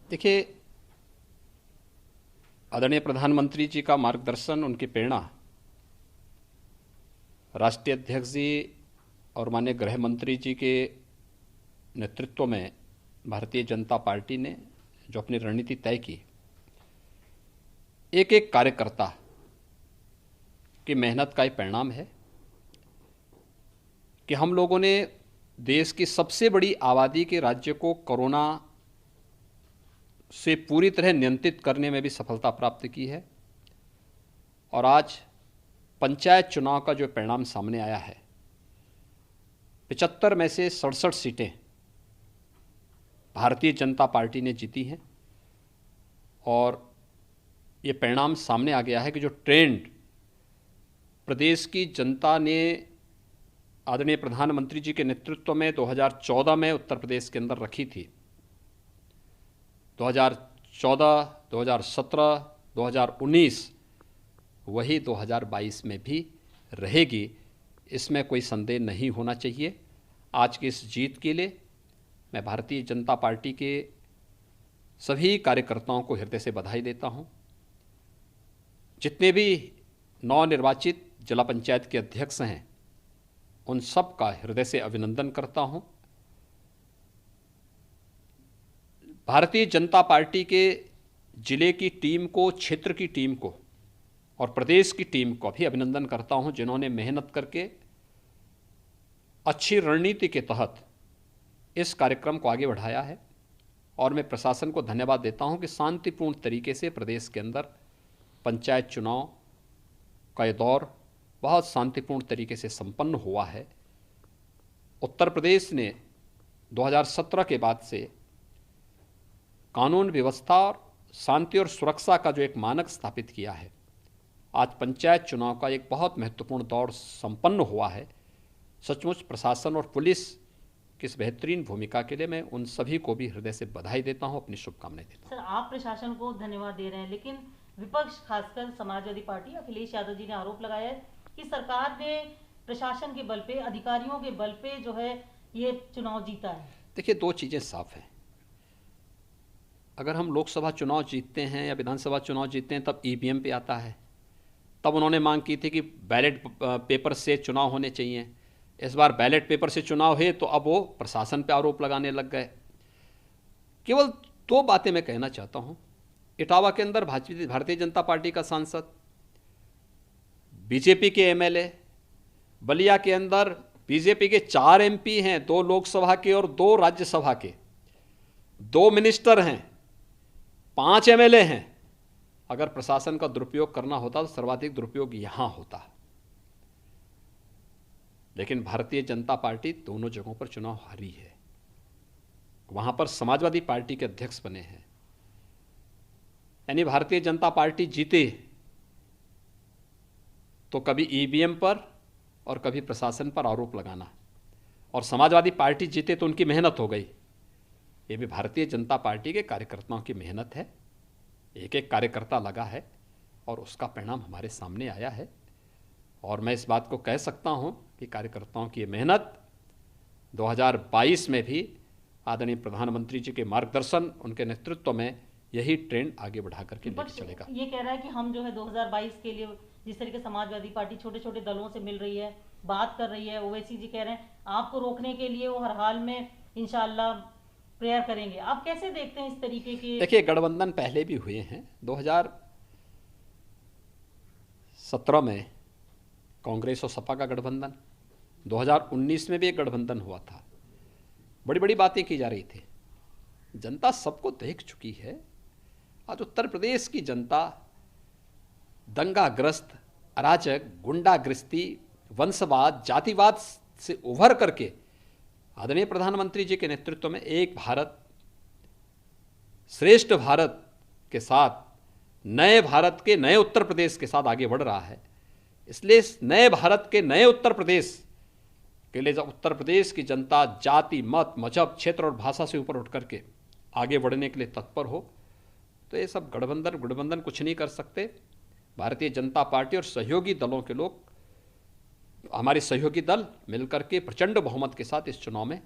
देखिए, आदरणीय प्रधानमंत्री जी का मार्गदर्शन, उनकी प्रेरणा, राष्ट्रीय अध्यक्ष जी और माननीय गृह मंत्री जी के नेतृत्व में भारतीय जनता पार्टी ने जो अपनी रणनीति तय की, एक एक कार्यकर्ता की मेहनत का ही परिणाम है कि हम लोगों ने देश की सबसे बड़ी आबादी के राज्य को कोरोना से पूरी तरह नियंत्रित करने में भी सफलता प्राप्त की है। और आज पंचायत चुनाव का जो परिणाम सामने आया है, 75 में से 67 सीटें भारतीय जनता पार्टी ने जीती हैं। और ये परिणाम सामने आ गया है कि जो ट्रेंड प्रदेश की जनता ने आदरणीय प्रधानमंत्री जी के नेतृत्व में 2014 में उत्तर प्रदेश के अंदर रखी थी, 2014, 2017, 2019 वही 2022 में भी रहेगी, इसमें कोई संदेह नहीं होना चाहिए। आज की इस जीत के लिए मैं भारतीय जनता पार्टी के सभी कार्यकर्ताओं को हृदय से बधाई देता हूं। जितने भी नवनिर्वाचित जिला पंचायत के अध्यक्ष हैं, उन सब का हृदय से अभिनंदन करता हूं। भारतीय जनता पार्टी के जिले की टीम को, क्षेत्र की टीम को और प्रदेश की टीम को भी अभिनंदन करता हूं, जिन्होंने मेहनत करके अच्छी रणनीति के तहत इस कार्यक्रम को आगे बढ़ाया है। और मैं प्रशासन को धन्यवाद देता हूं कि शांतिपूर्ण तरीके से प्रदेश के अंदर पंचायत चुनाव का ये दौर बहुत शांतिपूर्ण तरीके से संपन्न हुआ है। उत्तर प्रदेश ने 2017 के बाद से कानून व्यवस्था और शांति और सुरक्षा का जो एक मानक स्थापित किया है, आज पंचायत चुनाव का एक बहुत महत्वपूर्ण दौर संपन्न हुआ है। सचमुच प्रशासन और पुलिस की इस बेहतरीन भूमिका के लिए मैं उन सभी को भी हृदय से बधाई देता हूं, अपनी शुभकामनाएं देता हूं। सर, आप प्रशासन को धन्यवाद दे रहे हैं, लेकिन विपक्ष खासकर समाजवादी पार्टी अखिलेश यादव जी ने आरोप लगाया है कि सरकार ने प्रशासन के बल पे, अधिकारियों के बल पे जो है ये चुनाव जीता है। देखिए, दो चीजें साफ हैं। अगर हम लोकसभा चुनाव जीतते हैं या विधानसभा चुनाव जीतते हैं तब ईवीएम पे आता है। तब उन्होंने मांग की थी कि बैलेट पेपर से चुनाव होने चाहिए। इस बार बैलेट पेपर से चुनाव है तो अब वो प्रशासन पे आरोप लगाने लग गए। केवल दो बातें मैं कहना चाहता हूं। इटावा के अंदर भारतीय जनता पार्टी का सांसद, बीजेपी के एमएलए, बलिया के अंदर बीजेपी के 4 एमपी हैं, 2 लोकसभा के और 2 राज्यसभा के, 2 मिनिस्टर हैं, 5 एमएलए हैं। अगर प्रशासन का दुरुपयोग करना होता तो सर्वाधिक दुरुपयोग यहां होता। लेकिन भारतीय जनता पार्टी दोनों जगहों पर चुनाव हारी है। वहां पर समाजवादी पार्टी के अध्यक्ष बने हैं। यानी भारतीय जनता पार्टी जीते तो कभी ईवीएम पर और कभी प्रशासन पर आरोप लगाना, और समाजवादी पार्टी जीते तो उनकी मेहनत हो गई। ये भी भारतीय जनता पार्टी के कार्यकर्ताओं की मेहनत है। एक एक कार्यकर्ता लगा है और उसका परिणाम हमारे सामने आया है। और मैं इस बात को कह सकता हूं कि कार्यकर्ताओं की मेहनत 2022 में भी आदरणीय प्रधानमंत्री जी के मार्गदर्शन, उनके नेतृत्व में यही ट्रेंड आगे बढ़ा करके लेकर चलेगा। ये कह रहा है कि हम जो है 2022 के लिए जिस तरीके समाजवादी पार्टी छोटे छोटे दलों से मिल रही है, बात कर रही है, ओवैसी जी कह रहे हैं आपको रोकने के लिए वो हर हाल में इंशाल्लाह प्रेयर करेंगे। आप कैसे देखते हैं इस तरीके के? देखिए, गठबंधन पहले भी हुए हैं। 2017 में कांग्रेस और सपा का गठबंधन, 2019 में भी एक गठबंधन हुआ था। बड़ी बड़ी बातें की जा रही थी। जनता सबको देख चुकी है। आज उत्तर प्रदेश की जनता दंगाग्रस्त, अराजक, गुंडागर्दी, वंशवाद, जातिवाद से उभर करके आदरणीय प्रधानमंत्री जी के नेतृत्व में एक भारत श्रेष्ठ भारत के साथ, नए भारत के नए उत्तर प्रदेश के साथ आगे बढ़ रहा है। इसलिए इस नए भारत के नए उत्तर प्रदेश के लिए जब उत्तर प्रदेश की जनता जाति, मत, मजहब, क्षेत्र और भाषा से ऊपर उठ करके आगे बढ़ने के लिए तत्पर हो, तो ये सब गठबंधन कुछ नहीं कर सकते। भारतीय जनता पार्टी और सहयोगी दलों के लोग, हमारे सहयोगी दल मिलकर के प्रचंड बहुमत के साथ इस चुनाव में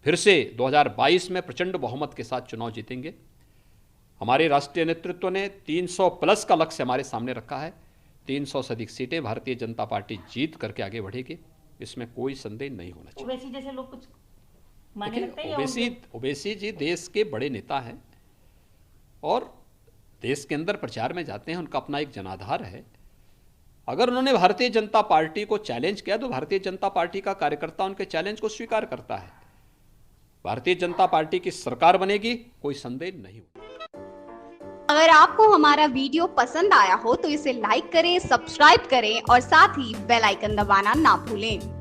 फिर से 2022 में प्रचंड बहुमत के साथ चुनाव जीतेंगे। हमारे राष्ट्रीय नेतृत्व ने 300 प्लस का लक्ष्य हमारे सामने रखा है। 300 से अधिक सीटें भारतीय जनता पार्टी जीत करके आगे बढ़ेगी, इसमें कोई संदेह नहीं होना चाहिए। ओवैसी जैसे लोग कुछ माने रखते हैं? ओवैसी जी देश के बड़े नेता हैं और देश के अंदर प्रचार में जाते हैं, उनका अपना एक जनाधार है। अगर उन्होंने भारतीय जनता पार्टी को चैलेंज किया तो भारतीय जनता पार्टी का कार्यकर्ता उनके चैलेंज को स्वीकार करता है। भारतीय जनता पार्टी की सरकार बनेगी, कोई संदेह नहीं। अगर आपको हमारा वीडियो पसंद आया हो तो इसे लाइक करें, सब्सक्राइब करें और साथ ही बेल आइकन दबाना ना भूलें।